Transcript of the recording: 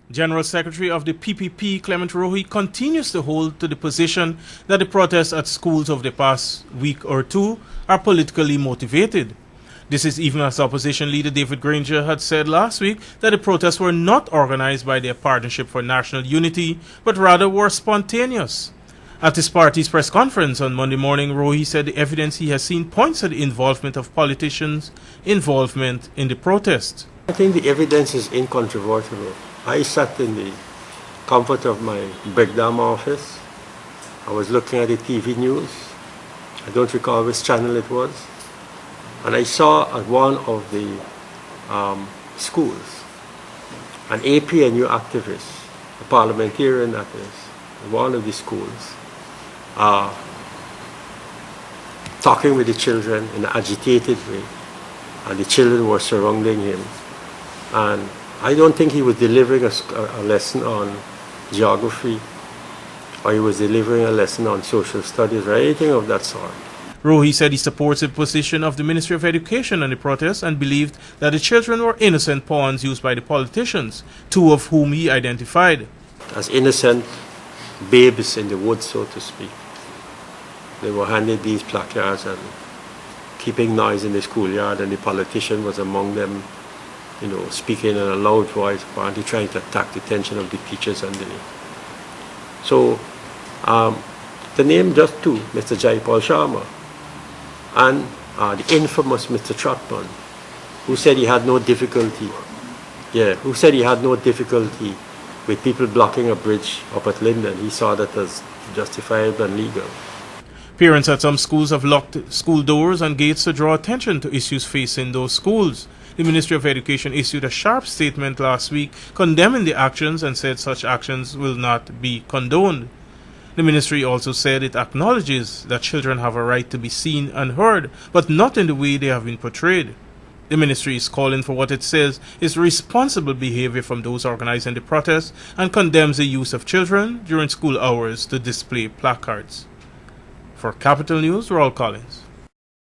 General Secretary of the PPP, Clement Rohee, continues to hold to the position that the protests at schools over the past week or two are politically motivated. This is even as opposition leader David Granger had said last week that the protests were not organized by their Partnership for National Unity, but rather were spontaneous. At his party's press conference on Monday morning, Rohee said the evidence he has seen points to the involvement of politicians' involvement in the protest. I think the evidence is incontrovertible. I sat in the comfort of my breakdown office. I was looking at the TV news. I don't recall which channel it was. And I saw at one of the schools an APNU activist, a parliamentarian that is, in one of the schools, talking with the children in an agitated way. And the children were surrounding him. And I don't think he was delivering a lesson on geography, or he was delivering a lesson on social studies or anything of that sort. Rohee said he supports the position of the Ministry of Education on the protest and believed that the children were innocent pawns used by the politicians, two of whom he identified as innocent babes in the woods, so to speak. They were handed these placards and keeping noise in the schoolyard, and the politician was among them, you know, speaking in a loud voice, apparently trying to attack the attention of the teachers underneath. So, the name just two, Mr. Jaipal Sharma, and the infamous Mr. Trotman, who said he had no difficulty, with people blocking a bridge up at Linden. He saw that as justifiable and legal. Parents at some schools have locked school doors and gates to draw attention to issues facing those schools. The Ministry of Education issued a sharp statement last week condemning the actions and said such actions will not be condoned. The ministry also said it acknowledges that children have a right to be seen and heard, but not in the way they have been portrayed. The ministry is calling for what it says is responsible behavior from those organizing the protest and condemns the use of children during school hours to display placards. For Capital News, Rohee Collins.